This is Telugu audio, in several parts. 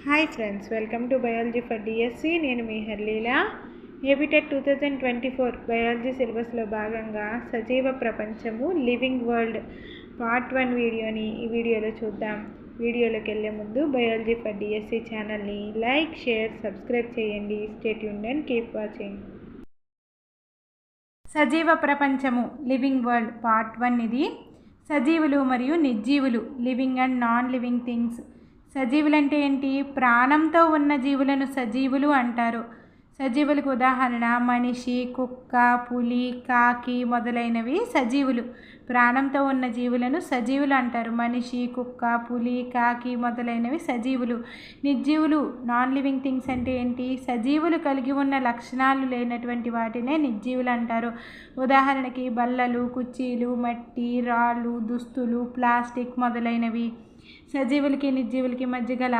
Hi friends, welcome to biology for DSC. నేను మీ హర్లీలా. ఏబిటెట్ 2024 బయాలజీ సిలబస్లో భాగంగా సజీవ ప్రపంచము లివింగ్ వరల్డ్ పార్ట్ 1 వీడియోని ఈ వీడియోలో చూద్దాం. వీడియోలోకి వెళ్ళే ముందు బయాలజీ ఫర్ డిఎస్సి ఛానల్ని లైక్, షేర్, సబ్స్క్రైబ్ చేయండి. Stay tuned and keep watching. సజీవ ప్రపంచము లివింగ్ వరల్డ్ పార్ట్ 1 ఇది. సజీవులు మరియు నిర్జీవులు, living and non living things. సజీవులు అంటే ఏంటి? ప్రాణంతో ఉన్న జీవులను సజీవులు అంటారు. సజీవులకు ఉదాహరణ మనిషి, కుక్క, పులి, కాకి మొదలైనవి సజీవులు. ప్రాణంతో ఉన్న జీవులను సజీవులు అంటారు. మనిషి, కుక్క, పులి, కాకి మొదలైనవి సజీవులు. నిర్జీవులు, నాన్ లివింగ్ థింగ్స్ అంటే ఏంటి? సజీవులు కలిగి ఉన్న లక్షణాలు లేనటువంటి వాటినే నిర్జీవులు అంటారు. ఉదాహరణకి బల్లలు, కుర్చీలు, మట్టి, రాళ్ళు, దుస్తులు, ప్లాస్టిక్ మొదలైనవి. సజీవులకి నిర్జీవులకి మధ్య గల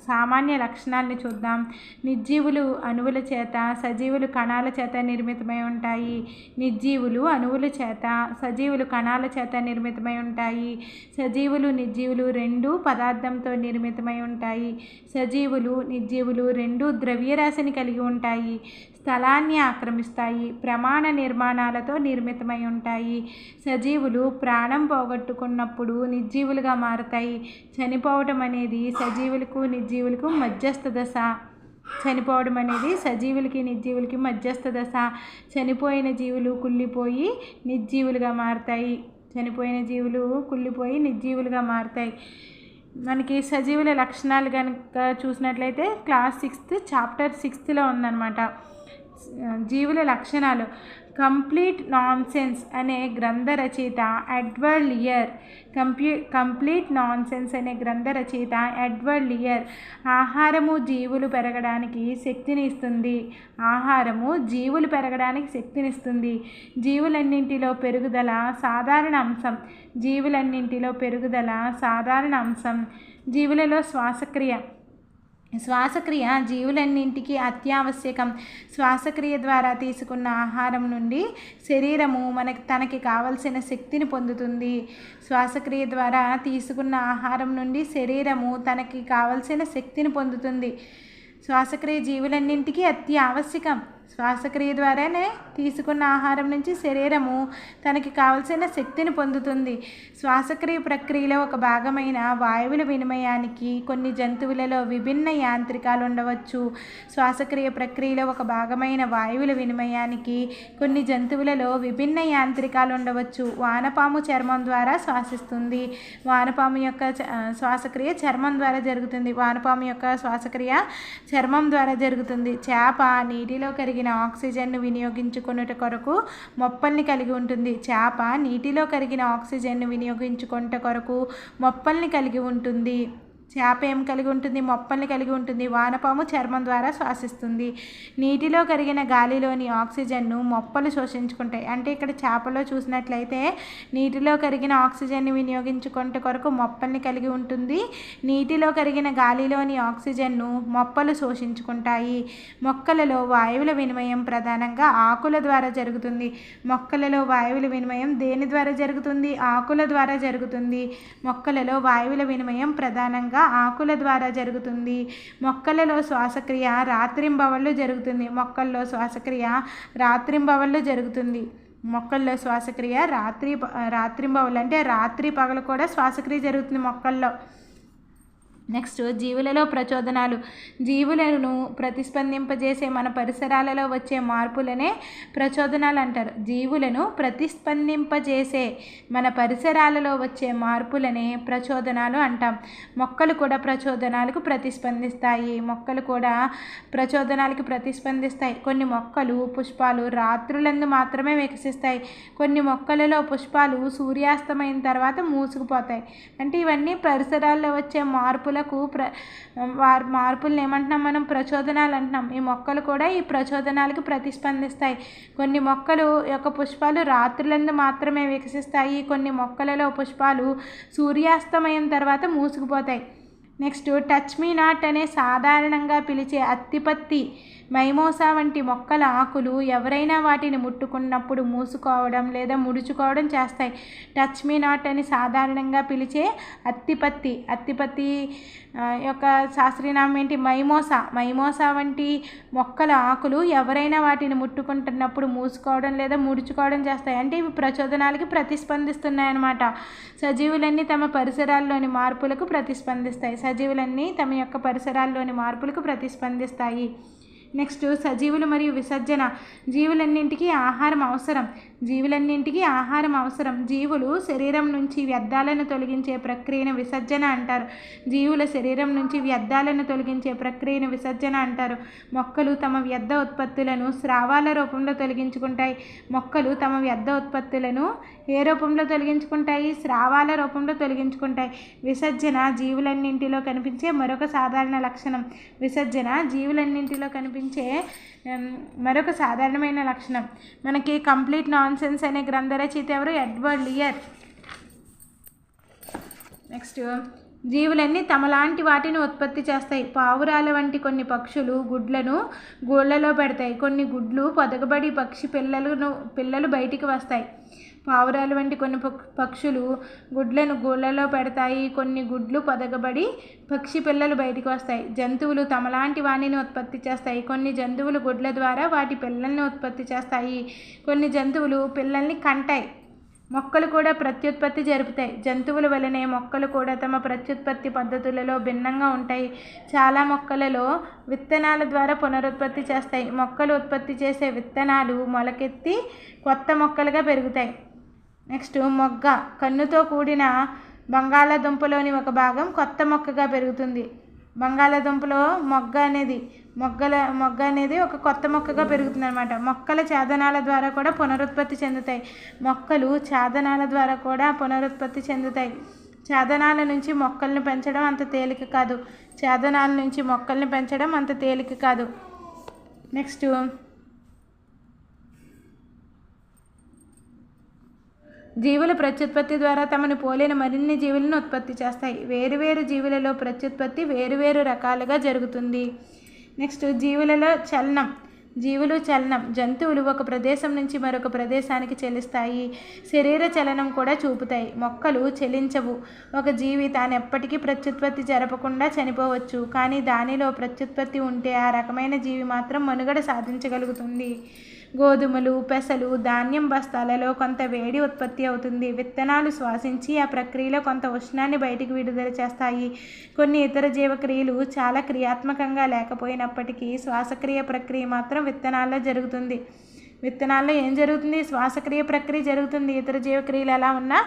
సామాన్య లక్షణాలని చూద్దాం. నిర్జీవులు అణువుల చేత, సజీవులు కణాల చేత నిర్మితమై ఉంటాయి. నిర్జీవులు అణువుల చేత, సజీవులు కణాల చేత నిర్మితమై ఉంటాయి. సజీవులు నిర్జీవులు రెండూ పదార్థంతో నిర్మితమై ఉంటాయి. సజీవులు నిర్జీవులు రెండూ ద్రవ్యరాశిని కలిగి ఉంటాయి. స్థలాన్ని ఆక్రమిస్తాయి. ప్రమాణ నిర్మాణాలతో నిర్మితమై ఉంటాయి. సజీవులు ప్రాణం పోగొట్టుకున్నప్పుడు నిర్జీవులుగా మారతాయి. చనిపోవడం అనేది సజీవులకు నిర్జీవులకు మధ్యస్థ దశ. చనిపోవడం అనేది సజీవులకి నిర్జీవులకి మధ్యస్థ దశ. చనిపోయిన జీవులు కుళ్ళిపోయి నిర్జీవులుగా మారతాయి. చనిపోయిన జీవులు కుళ్ళిపోయి నిర్జీవులుగా మారతాయి. మనకి సజీవుల లక్షణాలు కనుక చూసినట్లయితే క్లాస్ 6 చాప్టర్ 6లో ఉందన్నమాట. జీవుల లక్షణాలు. కంప్లీట్ నాన్సెన్స్ అనే గ్రంథ రచయిత ఎడ్వర్డ్ లియర్. కంప్లీట్ నాన్సెన్స్ అనే గ్రంథ రచయిత ఎడ్వర్డ్ లియర్ ఆహారము జీవులు పెరగడానికి శక్తిని ఇస్తుంది. ఆహారము జీవులు పెరగడానికి శక్తినిస్తుంది. జీవులన్నింటిలో పెరుగుదల సాధారణ అంశం. జీవులన్నింటిలో పెరుగుదల సాధారణ అంశం. జీవులలో శ్వాసక్రియ జీవులన్నింటికి అత్యావశ్యకం. శ్వాసక్రియ ద్వారా తీసుకున్న ఆహారం నుండి శరీరము తనకి కావలసిన శక్తిని పొందుతుంది. శ్వాసక్రియ ద్వారా తీసుకున్న ఆహారం నుండి శరీరము తనకి కావలసిన శక్తిని పొందుతుంది. శ్వాసక్రియ జీవులన్నింటికి అత్యావశ్యకం. శ్వాసక్రియ ద్వారానే తీసుకున్న ఆహారం నుంచి శరీరము తనకి కావలసిన శక్తిని పొందుతుంది. శ్వాసక్రియ ప్రక్రియలో ఒక భాగమైన వాయువుల వినిమయానికి కొన్ని జంతువులలో విభిన్న యాంత్రికాలు ఉండవచ్చు. శ్వాసక్రియ ప్రక్రియలో ఒక భాగమైన వాయువుల వినిమయానికి కొన్ని జంతువులలో విభిన్న యాంత్రికాలు ఉండవచ్చు. వానపాము చర్మం ద్వారా శ్వాసిస్తుంది. వానపాము యొక్క శ్వాసక్రియ చర్మం ద్వారా జరుగుతుంది. వానపాము యొక్క శ్వాసక్రియ చర్మం ద్వారా జరుగుతుంది. చేప నీటిలో కరిగిన ఆక్సిజన్ను వినియోగించుకొనుట కొరకు మొప్పల్ని కలిగి ఉంటుంది. చేప నీటిలో కరిగిన ఆక్సిజన్ను వినియోగించుకొనుట కొరకు మొప్పల్ని కలిగి ఉంటుంది. చేప ఏం కలిగి ఉంటుంది? మొప్పల్ని కలిగి ఉంటుంది. వానపాము చర్మం ద్వారా శ్వాసిస్తుంది. నీటిలో కరిగిన గాలిలోని ఆక్సిజన్ను మొప్పలు శోషించుకుంటాయి. అంటే ఇక్కడ చేపలో చూసినట్లయితే నీటిలో కరిగిన ఆక్సిజన్ని వినియోగించుకుంటే కొరకు మొప్పల్ని కలిగి ఉంటుంది. నీటిలో కరిగిన గాలిలోని ఆక్సిజన్ను మొప్పలు శోషించుకుంటాయి. మొక్కలలో వాయువుల వినిమయం ప్రధానంగా ఆకుల ద్వారా జరుగుతుంది. మొక్కలలో వాయువుల వినిమయం దేని ద్వారా జరుగుతుంది? ఆకుల ద్వారా జరుగుతుంది. మొక్కలలో వాయువుల వినిమయం ప్రధానంగా ఆకుల ద్వారా జరుగుతుంది. మొక్కలలో శ్వాసక్రియ రాత్రింబవళ్ళు జరుగుతుంది. మొక్కల్లో శ్వాసక్రియ రాత్రింబవళ్ళు జరుగుతుంది. మొక్కల్లో శ్వాసక్రియ రాత్రింబవళ్ళు అంటే రాత్రి పగలు కూడా శ్వాసక్రియ జరుగుతుంది మొక్కల్లో. నెక్స్ట్ జీవులలో ప్రచోదనాలు. జీవులను ప్రతిస్పందింపజేసే మన పరిసరాలలో వచ్చే మార్పులనే ప్రచోదనాలు అంటారు. జీవులను ప్రతిస్పందింపజేసే మన పరిసరాలలో వచ్చే మార్పులనే ప్రచోదనాలు అంటాం. మొక్కలు కూడా ప్రచోదనాలకు ప్రతిస్పందిస్తాయి. కొన్ని మొక్కలు పుష్పాలు రాత్రులందు మాత్రమే వికసిస్తాయి. కొన్ని మొక్కలలో పుష్పాలు సూర్యాస్తమైన తర్వాత మూసుకుపోతాయి. అంటే ఇవన్నీ పరిసరాల్లో వచ్చే మార్పులను ఏమంటున్నాం మనం? ప్రచోదనాలు అంటున్నాం. ఈ మొక్కలు కూడా ఈ ప్రచోదనాలకు ప్రతిస్పందిస్తాయి. కొన్ని మొక్కలు యొక్క పుష్పాలు రాత్రులందు మాత్రమే వికసిస్తాయి. కొన్ని మొక్కలలో పుష్పాలు సూర్యాస్తమయం తర్వాత మూసుకుపోతాయి. నెక్స్ట్ టచ్ మీ నాట్ అనే సాధారణంగా పిలిచే అత్తిపత్తి, మైమోసా వంటి మొక్కల ఆకులు ఎవరైనా వాటిని ముట్టుకున్నప్పుడు మూసుకోవడం లేదా ముడుచుకోవడం చేస్తాయి. టచ్ మీ నాట్ అని సాధారణంగా పిలిచే అత్తిపత్తి యొక్క శాస్త్రీయనామం ఏంటి? మైమోసా వంటి మొక్కల ఆకులు ఎవరైనా వాటిని ముట్టుకుంటున్నప్పుడు మూసుకోవడం లేదా ముడుచుకోవడం చేస్తాయి. అంటే ఇవి ప్రచోదనాలకి ప్రతిస్పందిస్తున్నాయి అన్నమాట. సజీవులన్నీ తమ పరిసరాల్లోని మార్పులకు ప్రతిస్పందిస్తాయి. నెక్స్ట్ సజీవులు మరియు విసర్జన. జీవులన్నింటికీ ఆహారం అవసరం. జీవులు శరీరం నుంచి వ్యర్థాలను తొలగించే ప్రక్రియను విసర్జన అంటారు. మొక్కలు తమ వ్యర్థ ఉత్పత్తులను స్రావాల రూపంలో తొలగించుకుంటాయి. ఏ రూపంలో తొలగించుకుంటాయి? స్రావాల రూపంలో తొలగించుకుంటాయి. విసర్జన జీవులన్నింటిలో కనిపించే మరొక సాధారణమైన లక్షణం. మనకి కంప్లీట్ నాన్సెన్స్ అనే గ్రంథ రచయిత ఎవరు? Edward Lear. నెక్స్ట్ జీవులన్నీ తమలాంటి వాటిని ఉత్పత్తి చేస్తాయి. పావురాల వంటి కొన్ని పక్షులు గుడ్లను గూళ్ళలో పెడతాయి. కొన్ని గుడ్లు పొదగబడి పక్షి పిల్లలు బయటికి వస్తాయి. పావురాలు వంటి కొన్ని పక్షులు గుడ్లను గూళ్ళలో పెడతాయి. కొన్ని గుడ్లు పొదగబడి పక్షి పిల్లలు బయటికి వస్తాయి. జంతువులు తమలాంటి వాణిని ఉత్పత్తి చేస్తాయి. కొన్ని జంతువులు గుడ్ల ద్వారా వాటి పిల్లల్ని ఉత్పత్తి చేస్తాయి. కొన్ని జంతువులు పిల్లల్ని కంటాయి. మొక్కలు కూడా ప్రత్యుత్పత్తి జరుపుతాయి. జంతువుల వలనే మొక్కలు కూడా తమ ప్రత్యుత్పత్తి పద్ధతులలో భిన్నంగా ఉంటాయి. చాలా మొక్కలలో విత్తనాల ద్వారా పునరుత్పత్తి చేస్తాయి. మొక్కలు ఉత్పత్తి చేసే విత్తనాలు మొలకెత్తి కొత్త మొక్కలుగా పెరుగుతాయి. నెక్స్ట్ మొగ్గ. కన్నుతో కూడిన బంగాళాదుంపలోని ఒక భాగం కొత్త మొక్కగా పెరుగుతుంది. బంగాళాదుంపలో మొగ్గ అనేది ఒక కొత్త మొక్కగా పెరుగుతుంది అన్నమాట. మొక్కల ఛాదనాల ద్వారా కూడా పునరుత్పత్తి చెందుతాయి. ఛాదనాల నుంచి మొక్కల్ని పెంచడం అంత తేలిక కాదు. నెక్స్ట్ జీవుల ప్రత్యుత్పత్తి ద్వారా తమను పోలిన మరిన్ని జీవులను ఉత్పత్తి చేస్తాయి. వేరువేరు జీవులలో ప్రత్యుత్పత్తి వేరువేరు రకాలుగా జరుగుతుంది. నెక్స్ట్ జీవులు చలనం. జంతువులు ఒక ప్రదేశం నుంచి మరొక ప్రదేశానికి చలిస్తాయి. శరీర చలనం కూడా చూపుతాయి. మొక్కలు చలించవు. ఒక జీవి తాను ఎప్పటికీ ప్రత్యుత్పత్తి జరపకుండా చనిపోవచ్చు. కానీ దానిలో ప్రత్యుత్పత్తి ఉంటే ఆ రకమైన జీవి మాత్రం మనుగడ సాధించగలుగుతుంది. గోధుమలు, పెసలు, ధాన్యం బస్తాలలో కొంత వేడి ఉత్పత్తి అవుతుంది. విత్తనాలు శ్వాసించి ఆ ప్రక్రియలో కొంత ఉష్ణాన్ని బయటికి విడుదల చేస్తాయి. కొన్ని ఇతర జీవక్రియలు చాలా క్రియాత్మకంగా లేకపోయినప్పటికీ శ్వాసక్రియ ప్రక్రియ మాత్రం విత్తనాల్లో జరుగుతుంది. విత్తనాల్లో ఏం జరుగుతుంది? శ్వాసక్రియ ప్రక్రియ జరుగుతుంది. ఇతర జీవక్రియలు ఎలా ఉన్నా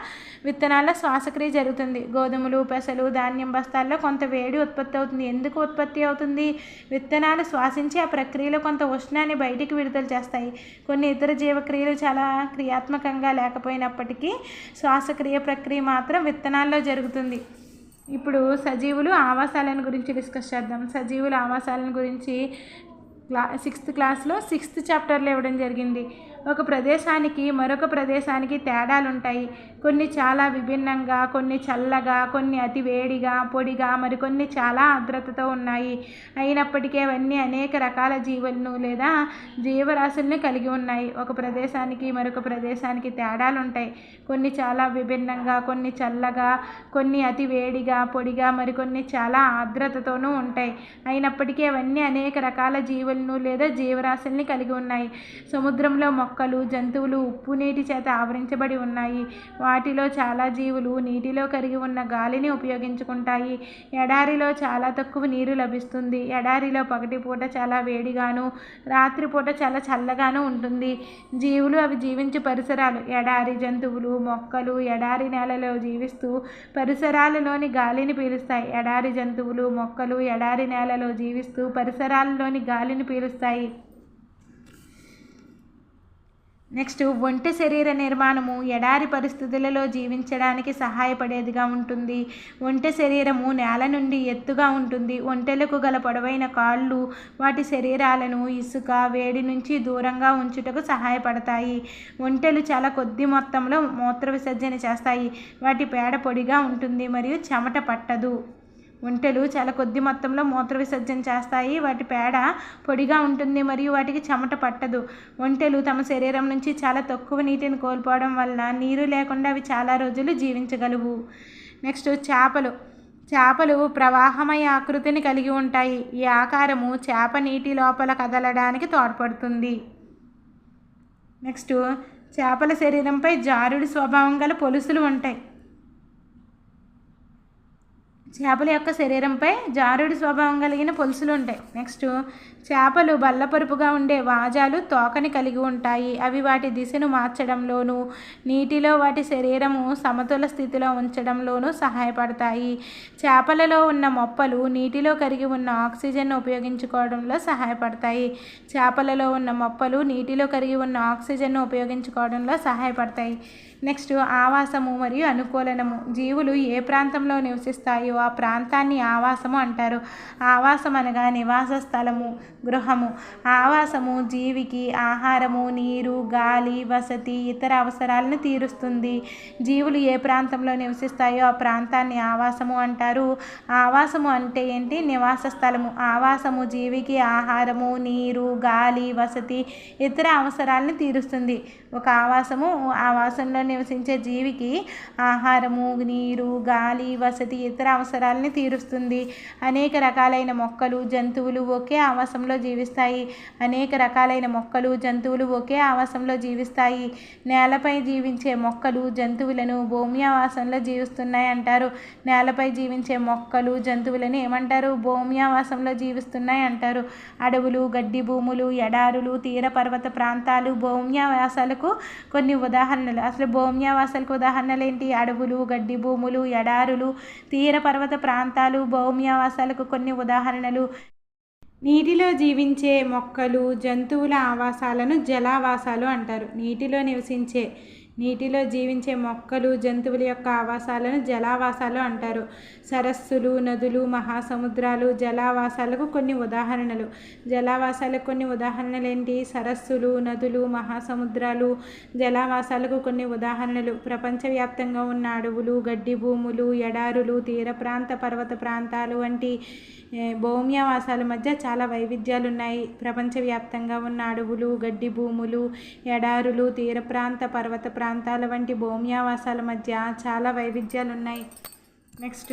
విత్తనాల్లో శ్వాసక్రియ జరుగుతుంది. గోధుమలు, పెసలు, ధాన్యం బస్తాల్లో కొంత వేడి ఉత్పత్తి అవుతుంది. ఎందుకు ఉత్పత్తి అవుతుంది? విత్తనాలు శ్వాసించి ఆ ప్రక్రియలో కొంత ఉష్ణాన్ని బయటికి విడుదల చేస్తాయి. కొన్ని ఇతర జీవక్రియలు చాలా క్రియాత్మకంగా లేకపోయినప్పటికీ శ్వాసక్రియ ప్రక్రియ మాత్రం విత్తనాల్లో జరుగుతుంది. ఇప్పుడు సజీవులు ఆవాసాలను గురించి డిస్కస్ చేద్దాం. సజీవుల ఆవాసాలను గురించి 6th క్లాస్లో 6th చాప్టర్లో ఇవ్వడం జరిగింది. ఒక ప్రదేశానికి మరొక ప్రదేశానికి తేడాలుంటాయి. కొన్ని చాలా విభిన్నంగా, కొన్ని చల్లగా, కొన్ని అతి వేడిగా, పొడిగా, మరికొన్ని చాలా ఆర్ద్రతతో ఉన్నాయి. అయినప్పటికీ అవన్నీ అనేక రకాల జీవులను లేదా జీవరాశుల్ని కలిగి ఉన్నాయి. ఒక ప్రదేశానికి మరొక ప్రదేశానికి తేడాలుంటాయి. కొన్ని చాలా విభిన్నంగా, కొన్ని చల్లగా, కొన్ని అతి వేడిగా, పొడిగా, మరికొన్ని చాలా ఆర్ద్రతతోనూ ఉంటాయి. అయినప్పటికీ అవన్నీ అనేక రకాల జీవులను లేదా జీవరాశుల్ని కలిగి ఉన్నాయి. సముద్రంలో మొక్కలు, జంతువులు ఉప్పు నీటి చేత ఆవరించబడి ఉన్నాయి. వాటిలో చాలా జీవులు నీటిలో కరిగి ఉన్న గాలిని ఉపయోగించుకుంటాయి. ఎడారిలో చాలా తక్కువ నీరు లభిస్తుంది. ఎడారిలో పగటిపూట చాలా వేడిగాను, రాత్రిపూట చాలా చల్లగాను ఉంటుంది. జీవులు అవి జీవించే పరిసరాలు. ఎడారి జంతువులు, మొక్కలు ఎడారి నేలలో జీవిస్తూ పరిసరాలలోని గాలిని పీలుస్తాయి. ఎడారి జంతువులు, మొక్కలు ఎడారి నేలలో జీవిస్తూ పరిసరాలలోని గాలిని పీలుస్తాయి. నెక్స్ట్ ఒంటె శరీర నిర్మాణము ఎడారి పరిస్థితులలో జీవించడానికి సహాయపడేదిగా ఉంటుంది. ఒంటె శరీరము నేల నుండి ఎత్తుగా ఉంటుంది. ఒంటెలకు గల పొడవైన కాళ్ళు వాటి శరీరాలను ఇసుక, వేడి నుంచి దూరంగా ఉంచుటకు సహాయపడతాయి. ఒంటెలు చాలా కొద్ది మొత్తంలో మూత్ర విసర్జన చేస్తాయి. వాటి పేడ పొడిగా ఉంటుంది మరియు చెమట పట్టదు. ఒంటెలు చాలా కొద్ది మొత్తంలో మూత్ర విసర్జన చేస్తాయి. వాటి పేడ పొడిగా ఉంటుంది మరియు వాటికి చెమట పట్టదు. ఒంటెలు తమ శరీరం నుంచి చాలా తక్కువ నీటిని కోల్పోవడం వలన నీరు లేకుండా అవి చాలా రోజులు జీవించగలవు. నెక్స్ట్ చేపలు ప్రవాహమయ ఆకృతిని కలిగి ఉంటాయి. ఈ ఆకారము చేప నీటి లోపల కదలడానికి తోడ్పడుతుంది. నెక్స్ట్ చేపల శరీరంపై జారుడు స్వభావం గల పొలుసులు ఉంటాయి. చేపల యొక్క శరీరంపై జారుడు స్వభావం కలిగిన పొలుసులు ఉంటాయి. నెక్స్ట్ చేపలు బల్లపరుపుగా ఉండే వాజాలు తోకని కలిగి ఉంటాయి. అవి వాటి దిశను మార్చడంలోనూ నీటిలో వాటి శరీరము సమతుల స్థితిలో ఉంచడంలోనూ సహాయపడతాయి. చేపలలో ఉన్న మొప్పలు నీటిలో కరిగి ఉన్న ఆక్సిజన్ను ఉపయోగించుకోవడంలో సహాయపడతాయి. చేపలలో ఉన్న మొప్పలు నీటిలో కరిగి ఉన్న ఆక్సిజన్ను ఉపయోగించుకోవడంలో సహాయపడతాయి. నెక్స్ట్ ఆవాసము మరియు అనుకూలనము. జీవులు ఏ ప్రాంతంలో నివసిస్తాయో ఆ ప్రాంతాన్ని ఆవాసము అంటారు. ఆవాసం అనగా నివాస స్థలము, గృహము. ఆవాసము జీవికి ఆహారము, నీరు, గాలి, వసతి, ఇతర అవసరాలను తీరుస్తుంది. జీవులు ఏ ప్రాంతంలో నివసిస్తాయో ఆ ప్రాంతాన్ని ఆవాసము అంటారు. ఆవాసము అంటే ఏంటి? నివాస స్థలము. ఆవాసము జీవికి ఆహారము, నీరు, గాలి, వసతి, ఇతర అవసరాలను తీరుస్తుంది. ఒక ఆవాసంలో నివసించే జీవికి ఆహారము, నీరు, గాలి, వసతి, ఇతర అవసరాలని తీరుస్తుంది. అనేక రకాలైన మొక్కలు, జంతువులు ఒకే ఆవాసంలో జీవిస్తాయి. నేలపై జీవించే మొక్కలు, జంతువులను భూమి ఆవాసంలో జీవిస్తున్నాయి అంటారు. నేలపై జీవించే మొక్కలు, జంతువులను ఏమంటారు? భూమి ఆవాసంలో జీవిస్తున్నాయి అంటారు. అడవులు, గడ్డి భూములు, ఎడారులు, తీర పర్వత ప్రాంతాలు భూమి ఆవాసాలకు కొన్ని ఉదాహరణలు. అసలు భూమి ఆవాసాలకు ఉదాహరణలు ఏంటి? అడవులు, గడ్డి భూములు, ఎడారులు, తీర పర్వత ప్రాంతాలు భూమి ఆవాసాలకు కొన్ని ఉదాహరణలు. నీటిలో జీవించే మొక్కలు, జంతువుల ఆవాసాలను జలావాసాలు అంటారు. నీటిలో జీవించే మొక్కలు, జంతువుల యొక్క ఆవాసాలను జలావాసాలు అంటారు. సరస్సులు, నదులు, మహాసముద్రాలు జలావాసాలకు కొన్ని ఉదాహరణలు. జలావాసాలకు కొన్ని ఉదాహరణలు ఏంటి? సరస్సులు, నదులు, మహాసముద్రాలు జలావాసాలకు కొన్ని ఉదాహరణలు. ప్రపంచవ్యాప్తంగా ఉన్న అడవులు, గడ్డి భూములు, ఎడారులు, తీర ప్రాంత పర్వత ప్రాంతాలు వంటి భౌమ్యావాసాల మధ్య చాలా వైవిధ్యాలు ఉన్నాయి. ప్రపంచవ్యాప్తంగా ఉన్న అడవులు, గడ్డి భూములు, ఎడారులు, తీర ప్రాంత పర్వత ప్రాంతాల వంటి భౌమ్యావాసాల మధ్య చాలా వైవిధ్యాలు ఉన్నాయి. నెక్స్ట్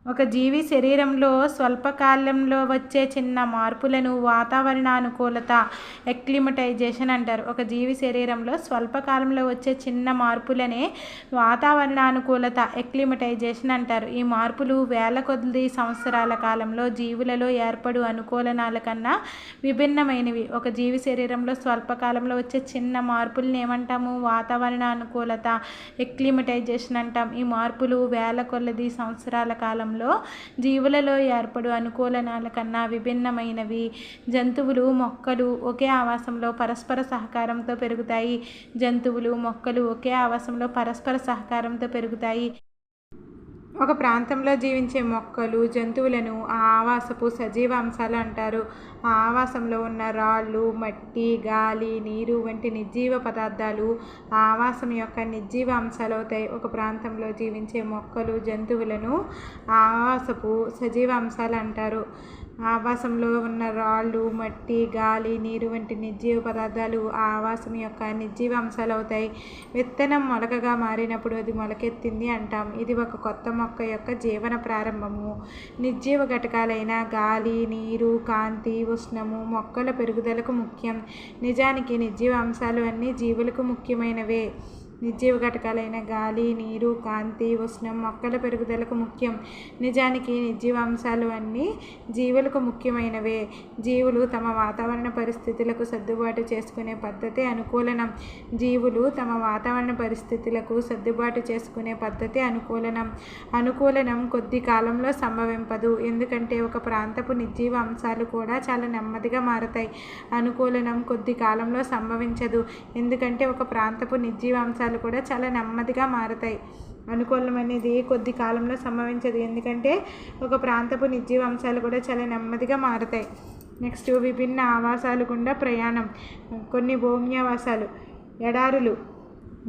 ఒక జీవి శరీరంలో స్వల్పకాలంలో వచ్చే చిన్న మార్పులను వాతావరణానుకూలత, ఎక్లిమటైజేషన్ అంటారు. ఒక జీవి శరీరంలో స్వల్పకాలంలో వచ్చే చిన్న మార్పులనే వాతావరణానుకూలత, ఎక్లిమటైజేషన్ అంటారు. ఈ మార్పులు వేల కొద్ది సంవత్సరాల కాలంలో జీవులలో ఏర్పడు అనుకూలనాల కన్నా విభిన్నమైనవి. ఒక జీవి శరీరంలో స్వల్పకాలంలో వచ్చే చిన్న మార్పులను ఏమంటాము? వాతావరణానుకూలత, ఎక్లిమటైజేషన్ అంటాం. ఈ మార్పులు వేల కొలది సంవత్సరాల కాలంలో జీవులలో ఏర్పడు అనుకూలనాల కన్నా విభిన్నమైనవి. జంతువులు, మొక్కలు ఒకే ఆవాసంలో పరస్పర సహకారంతో పెరుగుతాయి. ఒక ప్రాంతంలో జీవించే మొక్కలు, జంతువులను ఆ ఆవాసపు సజీవ అంశాలు అంటారు. ఆ ఆవాసంలో ఉన్న రాళ్ళు, మట్టి, గాలి, నీరు వంటి నిర్జీవ పదార్థాలు ఆ ఆవాసం యొక్క నిర్జీవ అంశాలు అవుతాయి. ఒక ప్రాంతంలో జీవించే మొక్కలు, జంతువులను ఆ ఆవాసపు సజీవ అంశాలు అంటారు. ఆవాసంలో ఉన్న రాళ్ళు, మట్టి, గాలి, నీరు వంటి నిర్జీవ పదార్థాలు ఆ ఆవాసం యొక్క నిర్జీవ అంశాలు అవుతాయి. విత్తనం మొలకగా మారినప్పుడు అది మొలకెత్తింది అంటాం. ఇది ఒక కొత్త మొక్క యొక్క జీవన ప్రారంభము. నిర్జీవ ఘటకాలైన గాలి, నీరు, కాంతి, ఉష్ణము మొక్కల పెరుగుదలకు ముఖ్యం. నిజానికి నిర్జీవ అంశాలు అన్నీ జీవులకు ముఖ్యమైనవే. నిర్జీవ ఘటకాలైన గాలి, నీరు, కాంతి, ఉష్ణం మొక్కల పెరుగుదలకు ముఖ్యం. నిజానికి నిర్జీవ అంశాలు అన్నీ జీవులకు ముఖ్యమైనవే. జీవులు తమ వాతావరణ పరిస్థితులకు సర్దుబాటు చేసుకునే పద్ధతి అనుకూలనం. అనుకూలనం కొద్ది కాలంలో సంభవింపదు. ఎందుకంటే ఒక ప్రాంతపు నిర్జీవ అంశాలు కూడా చాలా నెమ్మదిగా మారతాయి. అనుకూలనం కొద్ది కాలంలో సంభవించదు. ఎందుకంటే ఒక ప్రాంతపు నిర్జీవ అంశాలు కూడా చాలా నెమ్మదిగా మారతాయి. అనుకూలనం అనేది కొద్ది కాలంలో సంభవించదు. ఎందుకంటే ఒక ప్రాంతపు నిర్జీవ అంశాలు కూడా చాలా నెమ్మదిగా మారతాయి. నెక్స్ట్ విభిన్న ఆవాసాలు గుండా ప్రయాణం. కొన్ని భౌమ్యావాసాలు. ఎడారులు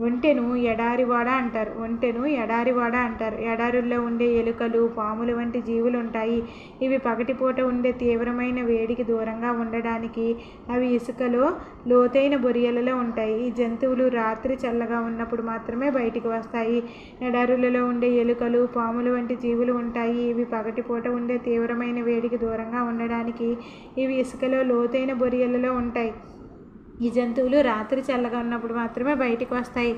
ఒంటెను ఎడారివాడ అంటారు. ఎడారుల్లో ఉండే ఎలుకలు, పాములు వంటి జీవులు ఉంటాయి. ఇవి పగటిపూట ఉండే తీవ్రమైన వేడికి దూరంగా ఉండడానికి అవి ఇసుకలో లోతైన బొరియలలో ఉంటాయి. ఈ జంతువులు రాత్రి చల్లగా ఉన్నప్పుడు మాత్రమే బయటికి వస్తాయి. ఎడారులలో ఉండే ఎలుకలు, పాములు వంటి జీవులు ఉంటాయి. ఇవి పగటిపూట ఉండే తీవ్రమైన వేడికి దూరంగా ఉండడానికి ఇవి ఇసుకలో లోతైన బొరియలలో ఉంటాయి. ఈ జంతువులు రాత్రి చల్లగా ఉన్నప్పుడు మాత్రమే బయటికి వస్తాయి.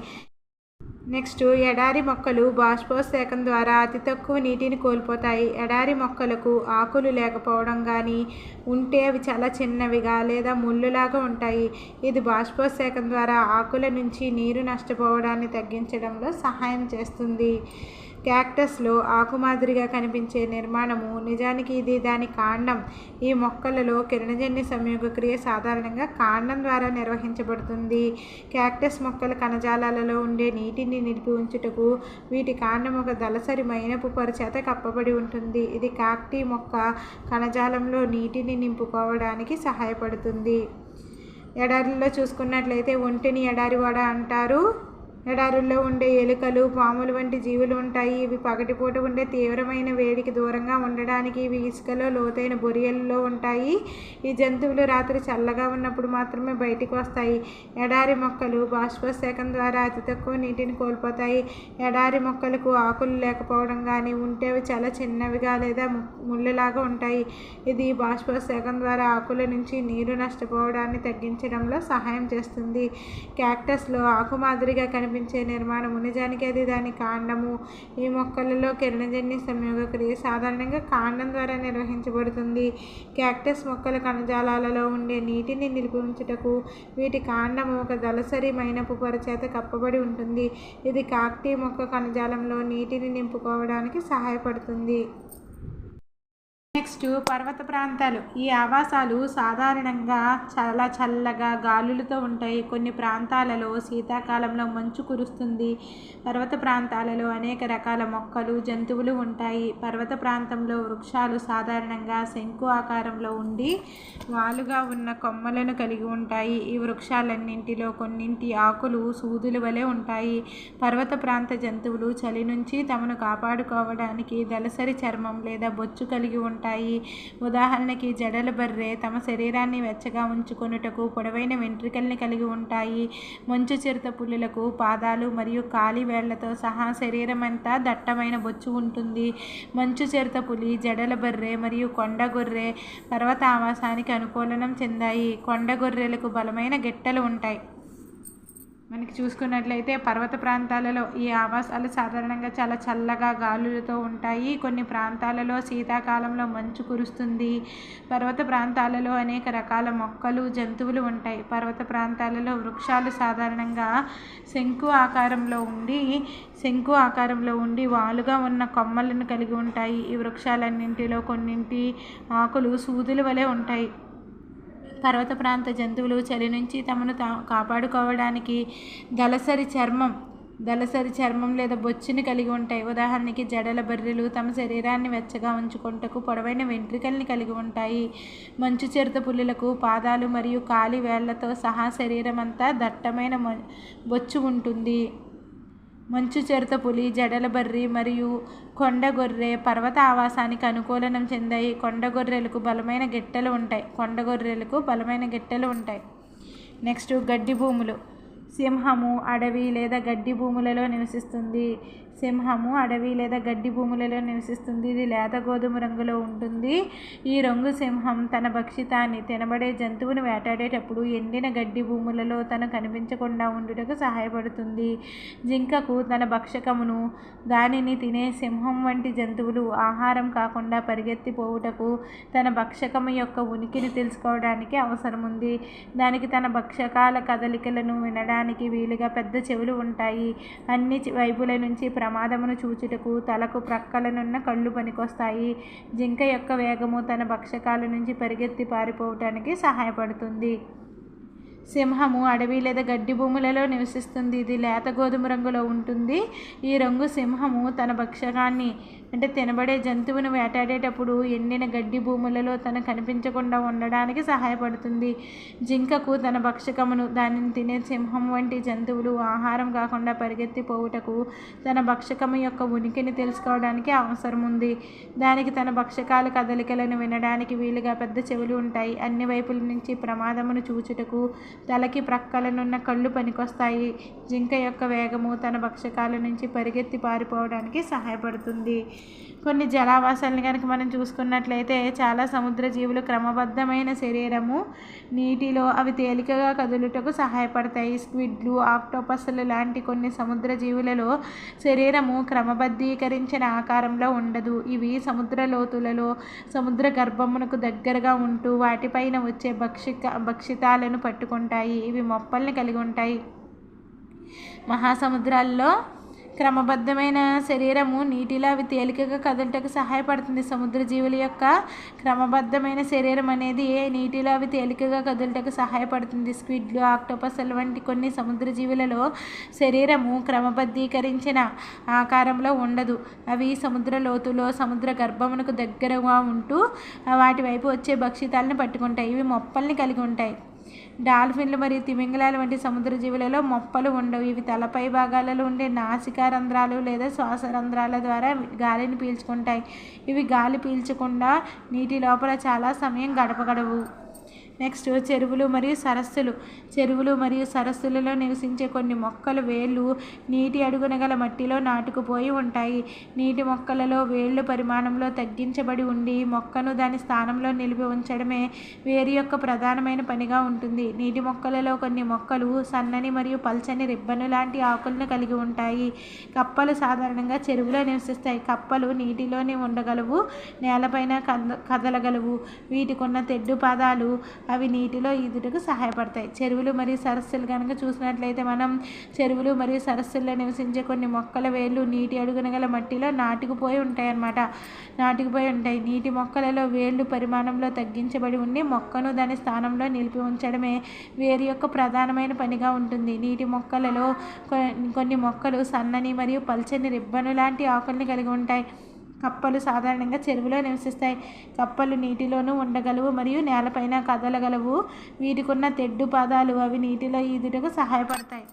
నెక్స్ట్, ఎడారి మొక్కలు బాష్పోత్సేకం ద్వారా అతి తక్కువ నీటిని కోల్పోతాయి. ఎడారి మొక్కలకు ఆకులు లేకపోవడం కానీ ఉంటే అవి చాలా చిన్నవిగా లేదా ముళ్ళులాగా ఉంటాయి. ఇది బాష్పోత్సేకం ద్వారా ఆకుల నుంచి నీరు నష్టపోవడాన్ని తగ్గించడంలో సహాయం చేస్తుంది. క్యాక్టస్లో ఆకు మాదిరిగా కనిపించే నిర్మాణము నిజానికి ఇది దాని కాండం. ఈ మొక్కలలో కిరణజన్య సంయోగక్రియ సాధారణంగా కాండం ద్వారా నిర్వహించబడుతుంది. క్యాక్టస్ మొక్కల కణజాలాలలో ఉండే నీటిని నిలిపి ఉంచుటకు వీటి కాండం ఒక దళసరి మైనపు పొర చేత కప్పబడి ఉంటుంది. ఇది కాక్టీ మొక్క కణజాలంలో నీటిని నింపుకోవడానికి సహాయపడుతుంది. ఎడారుల్లో చూసుకున్నట్లయితే ఒంటెని ఎడారివాడ అంటారు. ఎడారుల్లో ఉండే ఎలుకలు, పాములు వంటి జీవులు ఉంటాయి. ఇవి పగటిపూట ఉండే తీవ్రమైన వేడికి దూరంగా ఉండడానికి ఇవి ఇసుకలో లోతైన బొరియల్లో ఉంటాయి. ఈ జంతువులు రాత్రి చల్లగా ఉన్నప్పుడు మాత్రమే బయటికి వస్తాయి. ఎడారి మొక్కలు బాష్పోత్సేకం ద్వారా అతి తక్కువ నీటిని కోల్పోతాయి. ఎడారి మొక్కలకు ఆకులు లేకపోవడం కానీ ఉంటే అవి చాలా చిన్నవిగా లేదా ముళ్ళులాగా ఉంటాయి. ఇది బాష్పోత్సేకం ద్వారా ఆకుల నుంచి నీరు నష్టపోవడాన్ని తగ్గించడంలో సహాయం చేస్తుంది. క్యాక్టస్లో ఆకు మాదిరిగా కనిపించే నిర్మాణము నిజానికి అది దాని కాండము. ఈ మొక్కలలో కిరణజన్య సంయోగక్రియ సాధారణంగా కాండం ద్వారా నిర్వహించబడుతుంది. క్యాక్టస్ మొక్కల కణజాలాలలో ఉండే నీటిని నిలిపి ఉంచుటకు వీటి కాండము ఒక దళసరి మైనపు పొర చేత కప్పబడి ఉంటుంది. ఇది కాక్టీ మొక్క కణజాలంలో నీటిని నింపుకోవడానికి సహాయపడుతుంది. నెక్స్ట్, పర్వత ప్రాంతాలు. ఈ ఆవాసాలు సాధారణంగా చాలా చల్లగా గాలులతో ఉంటాయి. కొన్ని ప్రాంతాలలో శీతాకాలంలో మంచు కురుస్తుంది. పర్వత ప్రాంతాలలో అనేక రకాల మొక్కలు, జంతువులు ఉంటాయి. పర్వత ప్రాంతంలో వృక్షాలు సాధారణంగా శంకు ఆకారంలో ఉండి వాలుగా ఉన్న కొమ్మలను కలిగి ఉంటాయి. ఈ వృక్షాలన్నింటిలో కొన్నింటి ఆకులు సూదుల వలె ఉంటాయి. పర్వత ప్రాంత జంతువులు చలి నుంచి తమను కాపాడుకోవడానికి దళసరి చర్మం లేదా బొచ్చు కలిగి ఉంటాయి. ఉదాహరణకి జడల బర్రె తమ శరీరాన్ని వెచ్చగా ఉంచుకొనుటకు పొడవైన వెంట్రుకల్ని కలిగి ఉంటాయి. మంచు చిరుత పులులకు పాదాలు మరియు కాలి వేళ్లతో సహా శరీరం అంతా దట్టమైన బొచ్చు ఉంటుంది. మంచు చిరుత పులి, జడల బర్రె మరియు కొండ గొర్రె పర్వత ఆవాసానికి అనుకూలనం చెందాయి. కొండ గొర్రెలకు బలమైన గిట్టలు ఉంటాయి. మనకి చూసుకున్నట్లయితే పర్వత ప్రాంతాలలో ఈ ఆవాసాలు సాధారణంగా చాలా చల్లగా గాలులతో ఉంటాయి. కొన్ని ప్రాంతాలలో శీతాకాలంలో మంచు కురుస్తుంది. పర్వత ప్రాంతాలలో అనేక రకాల మొక్కలు, జంతువులు ఉంటాయి. పర్వత ప్రాంతాలలో వృక్షాలు సాధారణంగా శంకు ఆకారంలో ఉండి వాలుగా ఉన్న కొమ్మలను కలిగి ఉంటాయి. ఈ వృక్షాలన్నింటిలో కొన్నింటి ఆకులు సూదుల వలె ఉంటాయి. పర్వత ప్రాంత జంతువులు చలి నుంచి తమను కాపాడుకోవడానికి దళసరి చర్మం లేదా బొచ్చుని కలిగి ఉంటాయి. ఉదాహరణకి జడల బర్రెలు తమ శరీరాన్ని వెచ్చగా ఉంచుకొనుటకు పొడవైన వెంట్రుకల్ని కలిగి ఉంటాయి. మంచు చిరుత పులులకు పాదాలు మరియు కాలి వేళ్లతో సహా శరీరం అంతా దట్టమైన బొచ్చు ఉంటుంది. మంచు చిరుత పులి, జడల బర్రె మరియు కొండ గొర్రె పర్వత ఆవాసానికి అనుకూలనం చెందాయి. కొండ గొర్రెలకు బలమైన గిట్టలు ఉంటాయి. నెక్స్ట్, గడ్డి భూములు. సింహము అడవి లేదా గడ్డి భూములలో నివసిస్తుంది. ఇది లేత గోధుమ రంగులో ఉంటుంది. ఈ రంగు సింహం తన భక్షితాన్ని తినబడే జంతువును వేటాడేటప్పుడు ఎండిన గడ్డి భూములలో తను కనిపించకుండా ఉండుటకు సహాయపడుతుంది. జింకకు తన భక్షకమును దానిని తినే సింహం వంటి జంతువులు ఆహారం కాకుండా పరిగెత్తిపోవుటకు తన భక్షకము యొక్క ఉనికిని తెలుసుకోవడానికి అవసరం ఉంది. దానికి తన భక్షకాల కదలికలను వినడానికి వీలుగా పెద్ద చెవులు ఉంటాయి. అన్ని వైపుల నుంచి ప్రమాదమును చూచుటకు తలకు ప్రక్కలనున్న కళ్ళు పనికొస్తాయి. జింక యొక్క వేగము తన భక్షకాల నుంచి పరిగెత్తి పారిపోవటానికి సహాయపడుతుంది. సింహము అడవి లేదా గడ్డి భూములలో నివసిస్తుంది. ఇది లేత గోధుమ రంగులో ఉంటుంది. ఈ రంగు సింహము తన భక్షకాన్ని అంటే తినబడే జంతువును వేటాడేటప్పుడు ఎండిన గడ్డి భూములలో తన కనిపించకుండా ఉండడానికి సహాయపడుతుంది. జింకకు తన భక్షకమును, దానిని తినే సింహం వంటి జంతువులు ఆహారం కాకుండా పరిగెత్తిపోవుటకు తన భక్షకము యొక్క ఉనికిని తెలుసుకోవడానికి అవసరం ఉంది. దానికి తన భక్షకాల కదలికలను వినడానికి వీలుగా పెద్ద చెవులు ఉంటాయి. అన్ని వైపుల నుంచి ప్రమాదమును చూచుటకు తలకి ప్రక్కలనున్న కళ్ళు పనికొస్తాయి. జింక యొక్క వేగము తన భక్షకాల నుంచి పరిగెత్తి పారిపోవడానికి సహాయపడుతుంది. కొన్ని జలావాసాలను కనుక మనం చూసుకున్నట్లయితే చాలా సముద్ర జీవులు క్రమబద్ధమైన శరీరము, నీటిలో అవి తేలికగా కదులుటకు సహాయపడతాయి. స్క్విడ్లు, ఆక్టోపస్లు లాంటి కొన్ని సముద్ర జీవులలో శరీరము క్రమబద్ధీకరించిన ఆకారంలో ఉండదు. ఇవి సముద్ర లోతులలో సముద్ర గర్భమునకు దగ్గరగా ఉంటూ వాటిపైన వచ్చే భక్షితాలను పట్టుకుంటాయి. ఇవి మొప్పల్ని కలిగి ఉంటాయి. మహాసముద్రాల్లో క్రమబద్ధమైన శరీరము, నీటిలో అవి తేలికగా కదులుటకు సహాయపడుతుంది. సముద్ర జీవుల యొక్క క్రమబద్ధమైన శరీరం అనేది నీటిలో అవి తేలికగా కదులుటకు సహాయపడుతుంది. స్క్విడ్లు, ఆక్టోపస్ల వంటి కొన్ని సముద్ర జీవులలో శరీరము క్రమబద్ధీకరించిన ఆకారంలో ఉండదు. అవి సముద్ర లోతులో సముద్ర గర్భమునకు దగ్గరగా ఉంటూ వాటి వైపు వచ్చే భక్షితాలను పట్టుకుంటాయి. ఇవి మొప్పల్ని కలిగి ఉంటాయి. డాల్ఫిన్లు మరియు తిమింగలాలు వంటి సముద్ర జీవులలో మొప్పలు ఉండవు. ఇవి తలపై భాగాలలో ఉండే నాసికా రంధ్రాలు లేదా శ్వాస రంధ్రాల ద్వారా గాలిని పీల్చుకుంటాయి. ఇవి గాలి పీల్చకుండా నీటి లోపల చాలా సమయం గడపగలవు. నెక్స్ట్ చెరువులు మరియు సరస్సులు. చెరువులు మరియు సరస్సులలో నివసించే కొన్ని మొక్కలు వేళ్ళు నీటి అడుగున గల మట్టిలో నాటుకుపోయి ఉంటాయి. నీటి మొక్కలలో వేళ్ళు పరిమాణంలో తగ్గించబడి ఉండి మొక్కను దాని స్థానంలో నిలిపి ఉంచడమే వేరు యొక్క ప్రధానమైన పనిగా ఉంటుంది. నీటి మొక్కలలో కొన్ని మొక్కలు సన్నని మరియు పల్చని రిబ్బను లాంటి ఆకులను కలిగి ఉంటాయి. కప్పలు సాధారణంగా చెరువులో నివసిస్తాయి. కప్పలు నీటిలోనే ఉండగలవు, నేలపైన కదలగలవు. వీటికున్న తెడ్డు పాదాలు అవి నీటిలో ఈదుటకు సహాయపడతాయి. చెరువులు మరియు సరస్సులు కనుక చూసినట్లయితే మనం చెరువులు మరియు సరస్సుల్లో నివసించే కొన్ని మొక్కల వేళ్ళు నీటి అడుగున గల మట్టిలో నాటుకుపోయి ఉంటాయి. నీటి మొక్కలలో వేళ్ళు పరిమాణంలో తగ్గించబడి ఉండి మొక్కను దాని స్థానంలో నిలిపి ఉంచడమే వేరు యొక్క ప్రధానమైన పనిగా ఉంటుంది. నీటి మొక్కలలో కొన్ని మొక్కలు సన్నని మరియు పల్చని రిబ్బను లాంటి ఆకుల్ని కలిగి ఉంటాయి. కప్పలు సాధారణంగా చెరువులో నివసిస్తాయి. కప్పలు నీటిలోనూ ఉండగలవు మరియు నేలపైన కదలగలవు. వీటికున్న తెడ్డు పాదాలు అవి నీటిలో ఈదుటకు సహాయపడతాయి.